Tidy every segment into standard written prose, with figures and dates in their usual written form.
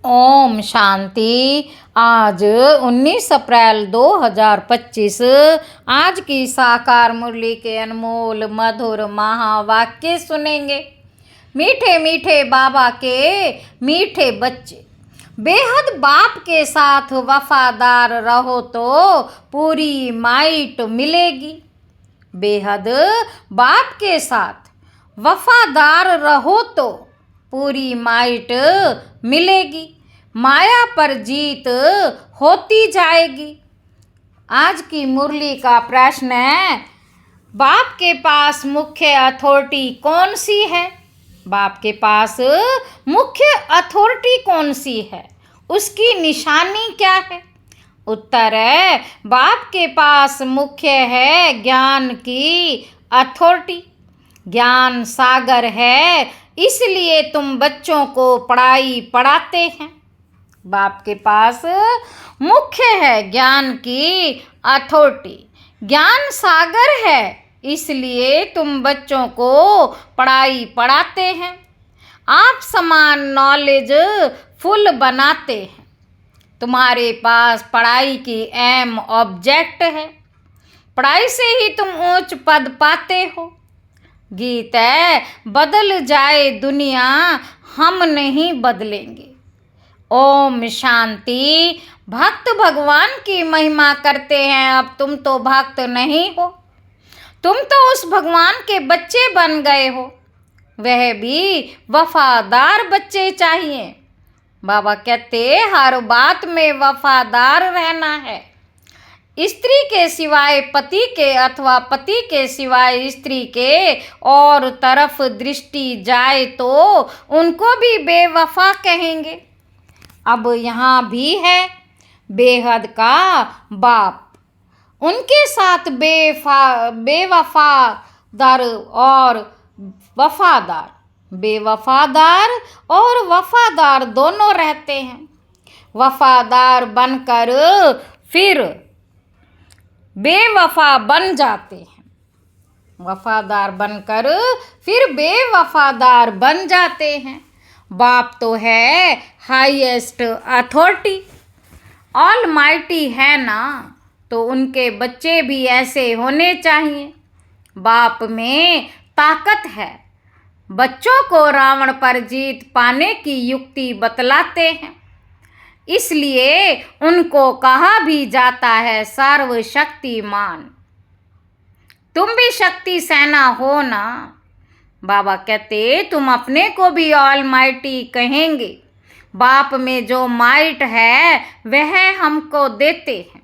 ओम शांति। आज 19 अप्रैल 2025 आज की साकार मुरली के अनमोल मधुर महावाक्य सुनेंगे। मीठे मीठे बाबा के मीठे बच्चे, बेहद बाप के साथ वफादार रहो तो पूरी माइट मिलेगी। बेहद बाप के साथ वफादार रहो तो पूरी माइट मिलेगी। माया पर जीत होती जाएगी। आज की मुरली का प्रश्न है, बाप के पास मुख्य अथॉरिटी कौन सी है? बाप के पास मुख्य अथॉरिटी कौन सी है? उसकी निशानी क्या है? उत्तर है, बाप के पास मुख्य है ज्ञान की अथॉरिटी। ज्ञान सागर है, इसलिए तुम बच्चों को पढ़ाई पढ़ाते हैं। बाप के पास मुख्य है ज्ञान की अथॉरिटी। ज्ञान सागर है, इसलिए तुम बच्चों को पढ़ाई पढ़ाते हैं। आप समान नॉलेज फुल बनाते हैं। तुम्हारे पास पढ़ाई की एम ऑब्जेक्ट है। पढ़ाई से ही तुम ऊंच पद पाते हो। गीत है, बदल जाए दुनिया हम नहीं बदलेंगे। ओम शांति। भक्त भगवान की महिमा करते हैं। अब तुम तो भक्त नहीं हो, तुम तो उस भगवान के बच्चे बन गए हो। वह भी वफादार बच्चे चाहिए। बाबा कहते, हर बात में वफादार रहना है। स्त्री के सिवाय पति के अथवा पति के सिवाय स्त्री के और तरफ दृष्टि जाए तो उनको भी बेवफा कहेंगे। अब यहाँ भी है बेहद का बाप, उनके साथ बेवफादार और वफादार, बेवफादार और वफादार दोनों रहते हैं। वफादार बनकर फिर बेवफा बन जाते हैं। वफादार बनकर फिर बेवफादार बन जाते हैं। बाप तो है हाईएस्ट अथॉरिटी, ऑल माइटी है ना, तो उनके बच्चे भी ऐसे होने चाहिए। बाप में ताकत है। बच्चों को रावण पर जीत पाने की युक्ति बतलाते हैं, इसलिए उनको कहा भी जाता है सर्वशक्तिमान। तुम भी शक्ति सेना हो ना। बाबा कहते, तुम अपने को भी ऑल माइटी कहेंगे। बाप में जो माइट है वह हमको देते हैं,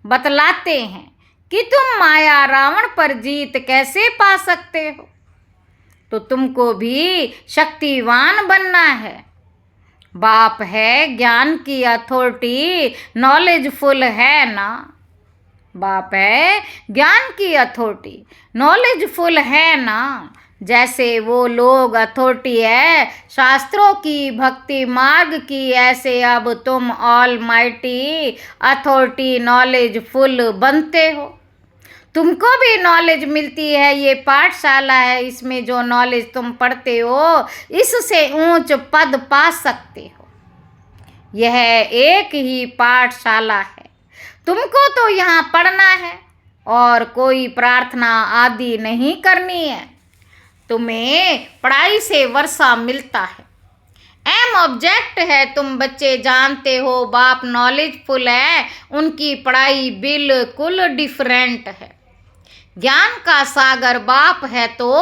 बतलाते हैं कि तुम माया रावण पर जीत कैसे पा सकते हो। तो तुमको भी शक्तिवान बनना है। बाप है ज्ञान की अथॉरिटी, नॉलेजफुल है ना। बाप है ज्ञान की अथॉरिटी, नॉलेजफुल है ना। जैसे वो लोग अथॉरिटी है शास्त्रों की, भक्ति मार्ग की, ऐसे अब तुम ऑल माइटी अथॉरिटी नॉलेजफुल बनते हो। तुमको भी नॉलेज मिलती है। ये पाठशाला है, इसमें जो नॉलेज तुम पढ़ते हो इससे ऊंच पद पा सकते हो। यह एक ही पाठशाला है। तुमको तो यहाँ पढ़ना है और कोई प्रार्थना आदि नहीं करनी है। तुम्हें पढ़ाई से वर्षा मिलता है। एम ऑब्जेक्ट है। तुम बच्चे जानते हो बाप नॉलेजफुल है, उनकी पढ़ाई बिल्कुल डिफरेंट है। ज्ञान का सागर बाप है तो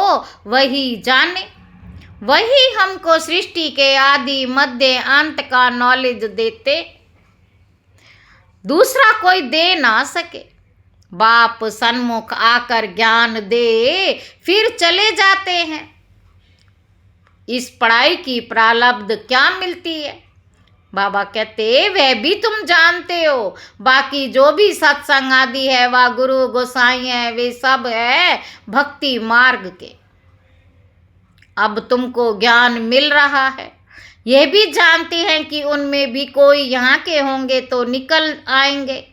वही जाने। वही हमको सृष्टि के आदि मध्य अंत का नॉलेज देते, दूसरा कोई दे ना सके। बाप सन्मुख आकर ज्ञान दे फिर चले जाते हैं। इस पढ़ाई की प्रारब्ध क्या मिलती है? बाबा कहते, वह भी तुम जानते हो। बाकी जो भी सत्संग आदि है, वह गुरु गोसाई है, वे सब है भक्ति मार्ग के। अब तुमको ज्ञान मिल रहा है। यह भी जानते हैं कि उनमें भी कोई यहाँ के होंगे तो निकल आएंगे।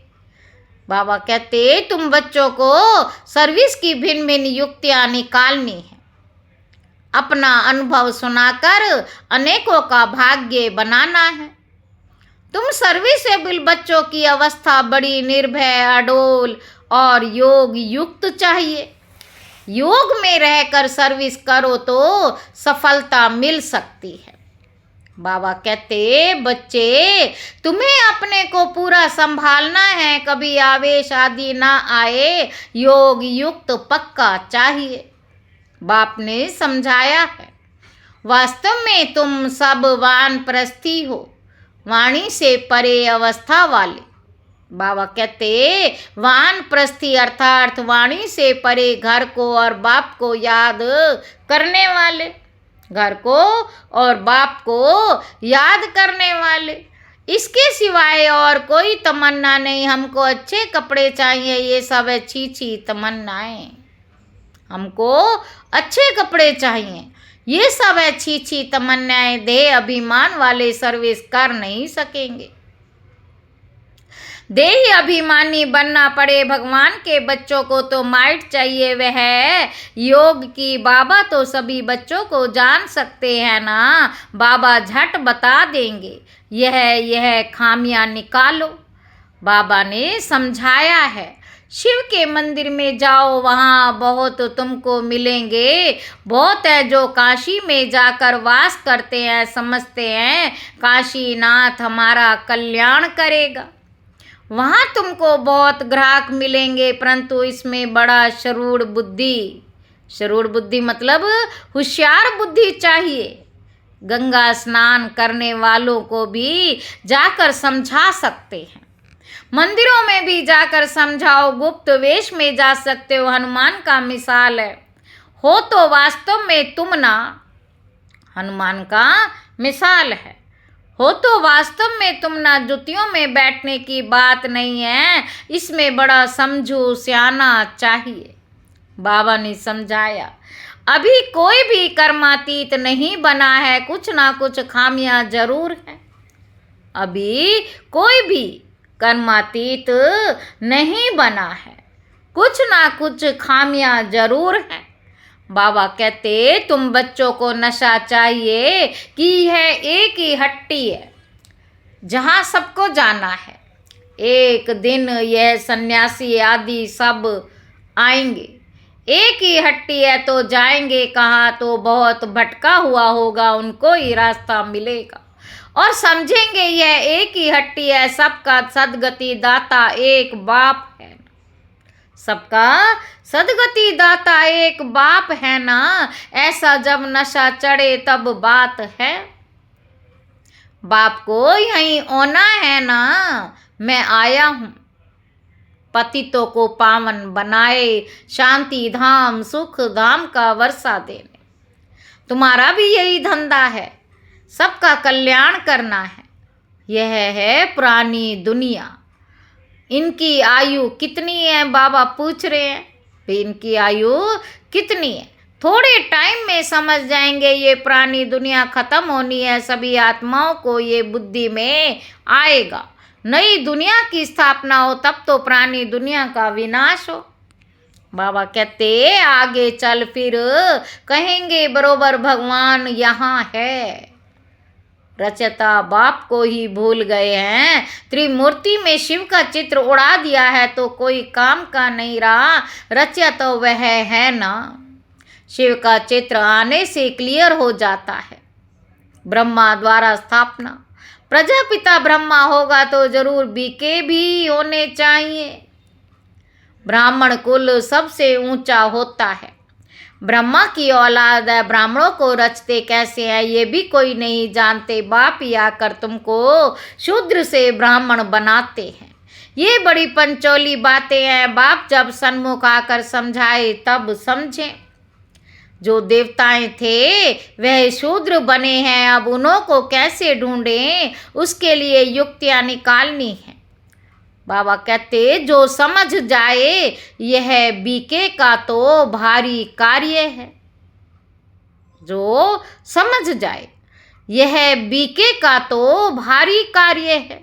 बाबा कहते, तुम बच्चों को सर्विस की भिन्न भिन्न युक्तियाँ निकालनी है। अपना अनुभव सुनाकर अनेकों का भाग्य बनाना है। तुम सर्विसेबल बच्चों की अवस्था बड़ी निर्भय, अडोल और योग युक्त चाहिए। योग में रहकर सर्विस करो तो सफलता मिल सकती है। बाबा कहते, बच्चे तुम्हें अपने को पूरा संभालना है, कभी आवेश आदि ना आए, योग युक्त पक्का चाहिए। बाप ने समझाया है, वास्तव में तुम सब वानप्रस्थी हो, वाणी से परे अवस्था वाले। बाबा कहते, वानप्रस्थी अर्थात वाणी से परे, घर को और बाप को याद करने वाले, घर को और बाप को याद करने वाले। इसके सिवाय और कोई तमन्ना नहीं। हमको अच्छे कपड़े चाहिए, ये सब अच्छी तमन्नाएं। हमको अच्छे कपड़े चाहिए, ये सब अच्छी तमन्नाएं देह अभिमान वाले सर्विस कर नहीं सकेंगे। देही अभिमानी बनना पड़े। भगवान के बच्चों को तो माइट चाहिए, वह है योग की। बाबा तो सभी बच्चों को जान सकते हैं ना, बाबा झट बता देंगे, यह खामियां निकालो। बाबा ने समझाया है, शिव के मंदिर में जाओ, वहाँ बहुत तुमको मिलेंगे। बहुत है जो काशी में जाकर वास करते हैं, समझते हैं काशीनाथ हमारा कल्याण करेगा। वहाँ तुमको बहुत ग्राहक मिलेंगे, परंतु इसमें बड़ा शरूर बुद्धि मतलब होशियार बुद्धि चाहिए। गंगा स्नान करने वालों को भी जाकर समझा सकते हैं, मंदिरों में भी जाकर समझाओ, गुप्त वेश में जा सकते हो। हनुमान का मिसाल है, हो तो वास्तव में तुम ना, हनुमान का मिसाल है, हो तो वास्तव में तुम ना। जुतियों में बैठने की बात नहीं है, इसमें बड़ा समझो सियाना चाहिए। बाबा ने समझाया, अभी कोई भी कर्मातीत नहीं बना है, कुछ ना कुछ खामियां जरूर है। अभी कोई भी कर्मातीत नहीं बना है, कुछ ना कुछ खामियां जरूर है। बाबा कहते, तुम बच्चों को नशा चाहिए कि यह एक ही हट्टी है जहाँ सबको जाना है। एक दिन यह सन्यासी आदि सब आएंगे। एक ही हट्टी है तो जाएंगे कहाँ, तो बहुत भटका हुआ होगा, उनको ही रास्ता मिलेगा और समझेंगे यह एक ही हट्टी है। सबका सदगति दाता एक बाप है, सबका सदगति दाता एक बाप है ना। ऐसा जब नशा चढ़े तब बात है, बाप को यहीं होना है ना। मैं आया हूँ पतितों को पावन बनाए, शांति धाम सुख धाम का वर्षा देने। तुम्हारा भी यही धंधा है, सबका कल्याण करना है। यह है पुरानी दुनिया। इनकी आयु कितनी है, बाबा पूछ रहे हैं, इनकी आयु कितनी है? थोड़े टाइम में समझ जाएंगे, ये पुरानी दुनिया खत्म होनी है। सभी आत्माओं को ये बुद्धि में आएगा, नई दुनिया की स्थापना हो, तब तो पुरानी दुनिया का विनाश हो। बाबा कहते, आगे चल फिर कहेंगे बरोबर भगवान यहाँ है। रचता बाप को ही भूल गए हैं, त्रिमूर्ति में शिव का चित्र उड़ा दिया है तो कोई काम का नहीं रहा। रचा तो वह है ना, शिव का चित्र आने से क्लियर हो जाता है। ब्रह्मा द्वारा स्थापना, प्रजापिता ब्रह्मा होगा तो जरूर बीके भी होने चाहिए। ब्राह्मण कुल सबसे ऊंचा होता है, ब्रह्मा की औलाद है। ब्राह्मणों को रचते कैसे हैं ये भी कोई नहीं जानते। बाप ही आकर तुमको शूद्र से ब्राह्मण बनाते हैं। ये बड़ी पंचोली बातें हैं, बाप जब सन्मुख आकर समझाए तब समझें। जो देवताएं थे वह शूद्र बने हैं, अब उन्हों को कैसे ढूंढें, उसके लिए युक्तियां निकालनी है। बाबा कहते, जो समझ जाए यह बीके का तो भारी कार्य है। जो समझ जाए यह बीके का तो भारी कार्य है।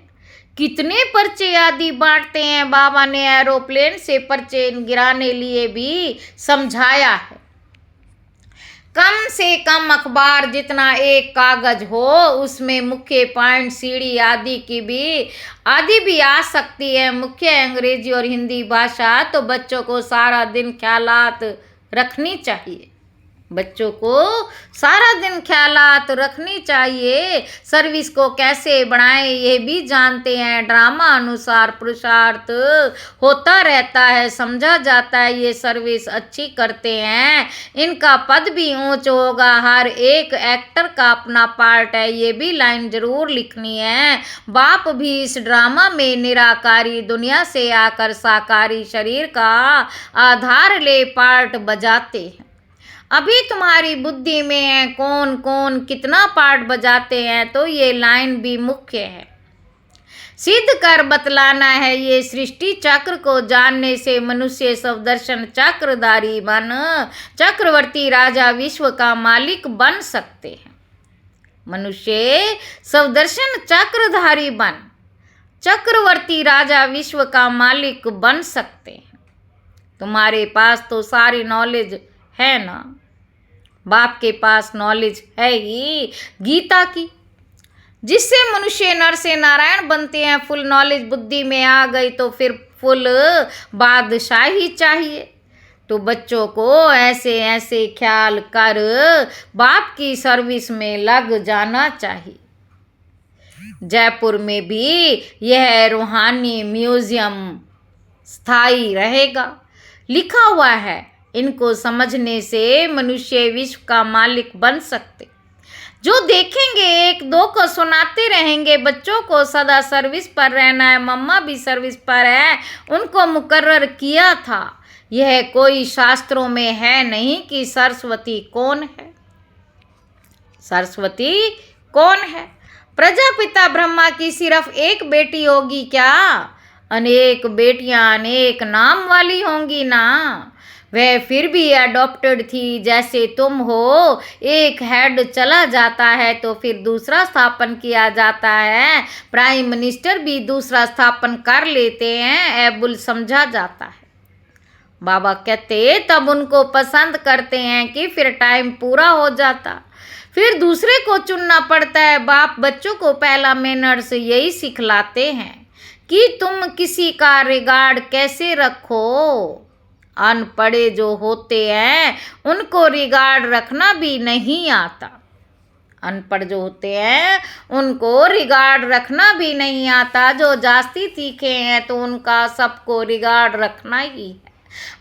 कितने पर्चे आदि बांटते हैं। बाबा ने एरोप्लेन से पर्चे गिराने लिए भी समझाया है। कम से कम अखबार जितना एक कागज हो, उसमें मुख्य पॉइंट सीढ़ी आदि भी आ सकती है। मुख्य अंग्रेजी और हिंदी भाषा तो बच्चों को सारा दिन ख्यालात रखनी चाहिए। बच्चों को सारा दिन ख्यालात रखनी चाहिए। सर्विस को कैसे बढ़ाएं ये भी जानते हैं। ड्रामा अनुसार पुरुषार्थ होता रहता है, समझा जाता है ये सर्विस अच्छी करते हैं, इनका पद भी ऊंच होगा। हर एक एक्टर का अपना पार्ट है, ये भी लाइन जरूर लिखनी है। बाप भी इस ड्रामा में निराकारी दुनिया से आकर साकारी शरीर का आधार ले पार्ट बजाते हैं। अभी तुम्हारी बुद्धि में है कौन कौन कितना पार्ट बजाते हैं, तो ये लाइन भी मुख्य है। सिद्ध कर बतलाना है ये सृष्टि चक्र को जानने से मनुष्य स्वदर्शन चक्रधारी बन चक्रवर्ती राजा विश्व का मालिक बन सकते हैं। मनुष्य स्वदर्शन चक्रधारी बन चक्रवर्ती राजा विश्व का मालिक बन सकते हैं। तुम्हारे पास तो सारी नॉलेज है ना। बाप के पास नॉलेज है ही गीता की, जिससे मनुष्य नर से नारायण बनते हैं। फुल नॉलेज बुद्धि में आ गई तो फिर फुल बादशाही चाहिए। तो बच्चों को ऐसे ऐसे ख्याल कर बाप की सर्विस में लग जाना चाहिए। जयपुर में भी यह रूहानी म्यूजियम स्थायी रहेगा। लिखा हुआ है, इनको समझने से मनुष्य विश्व का मालिक बन सकते। जो देखेंगे एक दो को सुनाते रहेंगे। बच्चों को सदा सर्विस पर रहना है, मम्मा भी सर्विस पर है, उनको मुकर्रर किया था। यह कोई शास्त्रों में है नहीं कि सरस्वती कौन है। सरस्वती कौन है? प्रजापिता ब्रह्मा की सिर्फ एक बेटी होगी क्या? अनेक बेटियां अनेक नाम वाली होंगी ना। वह फिर भी अडॉप्टेड थी, जैसे तुम हो। एक हेड चला जाता है तो फिर दूसरा स्थापन किया जाता है। प्राइम मिनिस्टर भी दूसरा स्थापन कर लेते हैं, एबुल समझा जाता है। बाबा कहते तब उनको पसंद करते हैं कि फिर टाइम पूरा हो जाता, फिर दूसरे को चुनना पड़ता है। बाप बच्चों को पहला मैनर्स यही सिखलाते हैं कि तुम किसी का रिगार्ड कैसे रखो। अनपढ़े जो होते हैं उनको रिगार्ड रखना भी नहीं आता। अनपढ़ जो होते हैं उनको रिगार्ड रखना भी नहीं आता। जो जास्ती सीखे हैं तो उनका सबको रिगार्ड रखना ही है।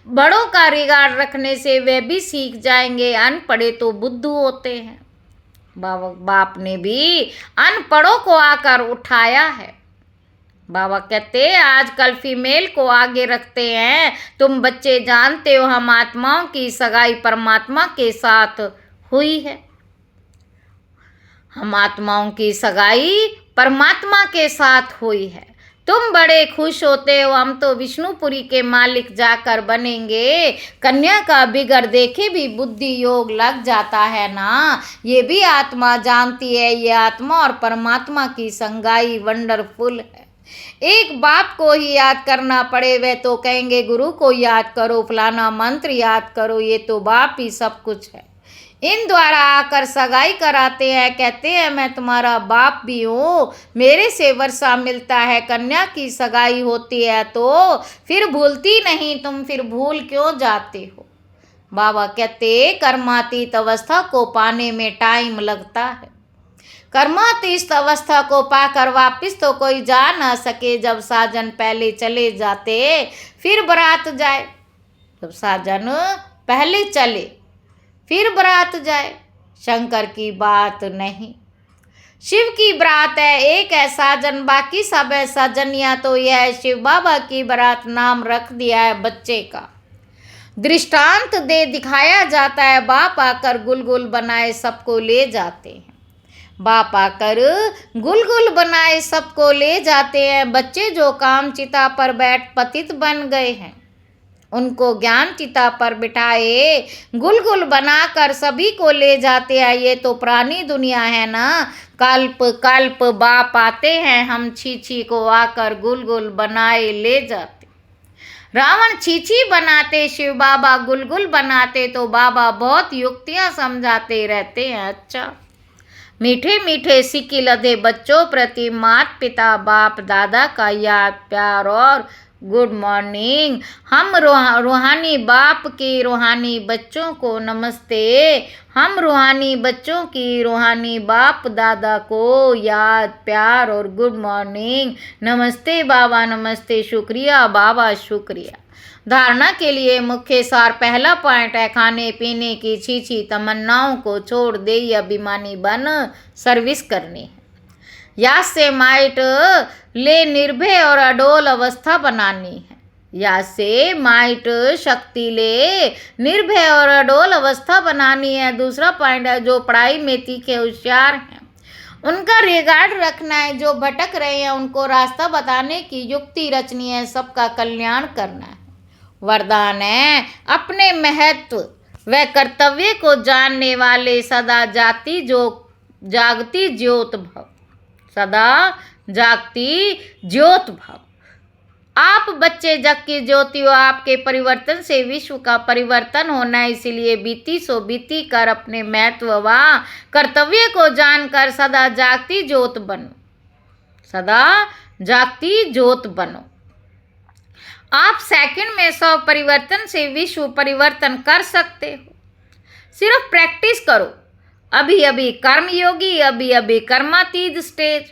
बड़ों का रिगार्ड रखने से वे भी सीख जाएंगे। अनपढ़े तो बुद्धू होते हैं। बाप ने भी अनपढ़ों को आकर उठाया है। बाबा कहते आजकल फीमेल को आगे रखते हैं। तुम बच्चे जानते हो हम आत्माओं की सगाई परमात्मा के साथ हुई है। हम आत्माओं की सगाई परमात्मा के साथ हुई है। तुम बड़े खुश होते हो, हम तो विष्णुपुरी के मालिक जाकर बनेंगे। कन्या का बिगड़ देखे भी बुद्धि योग लग जाता है ना। ये भी आत्मा जानती है, ये आत्मा और परमात्मा की संगाई वंडरफुल है। एक बाप को ही याद करना पड़े, वे तो कहेंगे गुरु को याद करो, फलाना मंत्र याद करो। ये तो बाप ही सब कुछ है। इन द्वारा आकर सगाई कराते हैं, कहते हैं मैं तुम्हारा बाप भी हूँ, मेरे से वर्षा मिलता है। कन्या की सगाई होती है तो फिर भूलती नहीं तुम, फिर भूल क्यों जाते हो। बाबा कहते कर्मातीत अवस्था को पाने में टाइम लगता है। कर्मातीत अवस्था को पाकर वापिस तो कोई जा ना सके। जब साजन पहले चले जाते फिर बारात जाए। जब साजन पहले चले फिर बारात जाए। शंकर की बात नहीं, शिव की बारात है। एक है साजन, बाकी सब है सजनिया। तो यह शिव बाबा की बारात नाम रख दिया है बच्चे का। दृष्टांत दे दिखाया जाता है। बाप आकर गुलगुल बनाए सबको ले जाते हैं। बाप आकर गुलगुल बनाए सबको ले जाते हैं। बच्चे जो काम चिता पर बैठ पतित बन गए हैं, उनको ज्ञान चिता पर बिठाए गुलगुल बनाकर सभी को ले जाते हैं। ये तो पुरानी दुनिया है ना। कल्प कल्प बाप आते हैं, हम छी छी को आकर गुलगुल बनाए ले जाते। रावण छीछी बनाते, शिव बाबा गुलगुल बनाते, तो बाबा बहुत युक्तियां समझाते रहते हैं। अच्छा, मीठे मीठे सिक्के लदे बच्चों प्रति माता पिता बाप दादा का याद प्यार और गुड मॉर्निंग। हम रूहानी बाप के रूहानी बच्चों को नमस्ते। हम रूहानी बच्चों की रूहानी बाप दादा को याद प्यार और गुड मॉर्निंग। नमस्ते बाबा, नमस्ते, शुक्रिया बाबा, शुक्रिया। धारणा के लिए मुख्य सार पहला पॉइंट है, खाने पीने की छीछी तमन्नाओं को छोड़ दे, या बेईमानी बन सर्विस करनी है। या से माइट ले निर्भय और अडोल अवस्था बनानी है। या से माइट शक्ति ले निर्भय और अडोल अवस्था बनानी है। दूसरा पॉइंट है, जो पढ़ाई में तीखे होशियार हैं उनका रिगार्ड रखना है। जो भटक रहे हैं उनको रास्ता बताने की युक्ति रचनी है। सबका कल्याण करना है। वरदान है, अपने महत्व व कर्तव्य को जानने वाले सदा जागती ज्योत भव। सदा जागती ज्योत भव। आप बच्चे जग की ज्योति हो। आपके परिवर्तन से विश्व का परिवर्तन होना है। इसीलिए बीती सो बीती कर अपने महत्व व कर्तव्य को जानकर सदा जागती ज्योत बनो। सदा जागती ज्योत बनो। आप सेकंड में 100 परिवर्तन से विश्व परिवर्तन कर सकते हो। सिर्फ प्रैक्टिस करो। अभी अभी कर्मयोगी, अभी अभी कर्मातीत स्टेज।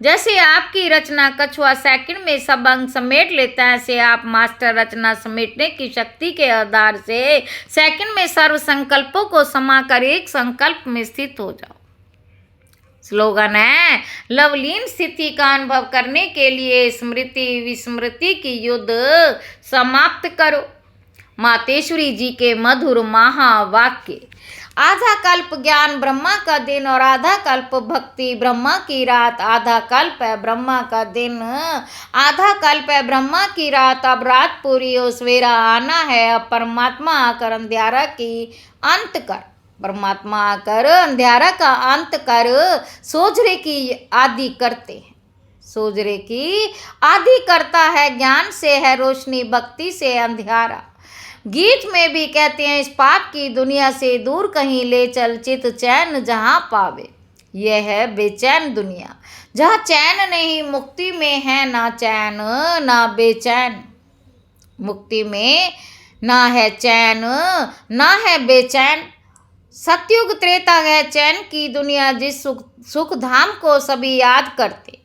जैसे आपकी रचना कछुआ सेकंड में सब अंग समेट लेता है, ऐसे आप मास्टर रचना समेटने की शक्ति के आधार से सेकंड में सर्व संकल्पों को समाकर एक संकल्प में स्थित हो जाओ। स्लोगन है, लवलीन स्थिति का अनुभव करने के लिए स्मृति विस्मृति की युद्ध समाप्त करो। मातेश्वरी जी के मधुर महावाक्य। आधा कल्प ज्ञान ब्रह्मा का दिन और आधा कल्प भक्ति ब्रह्मा की रात। आधा कल्प है ब्रह्मा का दिन, आधा कल्प है ब्रह्मा की रात। अब रात पूरी हो, सवेरा आना है। अब परमात्मा आकर अंधियारा की अंत कर। परमात्मा आकर अंधियारा का अंत कर सोजरे की आदि करते हैं। सोजरे की आदि करता है। ज्ञान से है रोशनी, भक्ति से अंधियारा। गीत में भी कहते हैं, इस पाप की दुनिया से दूर कहीं ले चल, चित चैन जहाँ पावे। यह है बेचैन दुनिया, जहाँ चैन नहीं। मुक्ति में है ना चैन ना बेचैन। मुक्ति में ना है चैन ना है बेचैन। सतयुग त्रेता है चैन की दुनिया, जिस सुख धाम को सभी याद करते।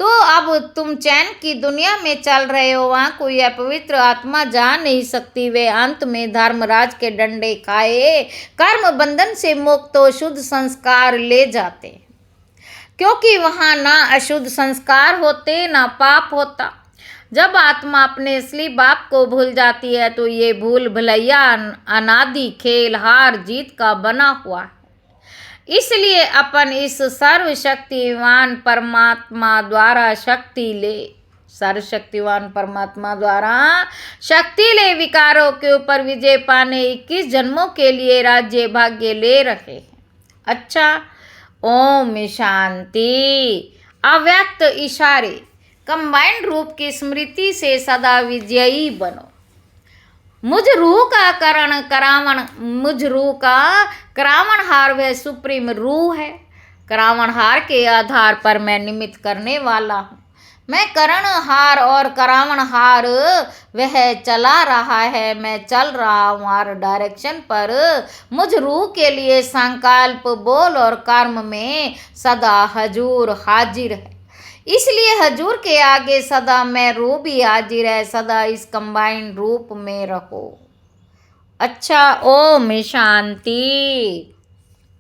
तो अब तुम चैन की दुनिया में चल रहे हो, वहाँ कोई अपवित्र आत्मा जा नहीं सकती। वे अंत में धर्मराज के डंडे खाए कर्म बंधन से मुक्त हो शुद्ध संस्कार ले जाते हैं, क्योंकि वहाँ ना अशुद्ध संस्कार होते ना पाप होता। जब आत्मा अपने असली बाप को भूल जाती है तो ये भूल भुलैया अनादि खेल हार जीत का बना हुआ है। इसलिए अपन इस सर्वशक्तिवान परमात्मा द्वारा शक्ति ले। सर्वशक्तिवान परमात्मा द्वारा शक्ति ले। विकारों के ऊपर विजय पाने 21 जन्मों के लिए राज्य भाग्य ले रहे हैं। अच्छा, ओम शांति। अव्यक्त इशारे कंबाइंड रूप की स्मृति से सदा विजयी बनो। मुझ रूह का करावणहार वह सुप्रीम रूह है। करावणहार के आधार पर मैं निमित्त करने वाला हूँ। मैं करणहार और करावणहार वह चला रहा है। मैं चल रहा हूँ हर डायरेक्शन पर। मुझ रूह के लिए संकल्प बोल और कर्म में सदा हजूर हाजिर है। इसलिए हजूर के आगे सदा मैं रूह भी हाजिर है। सदा इस कंबाइंड रूप में रहो। अच्छा, ओम शांति।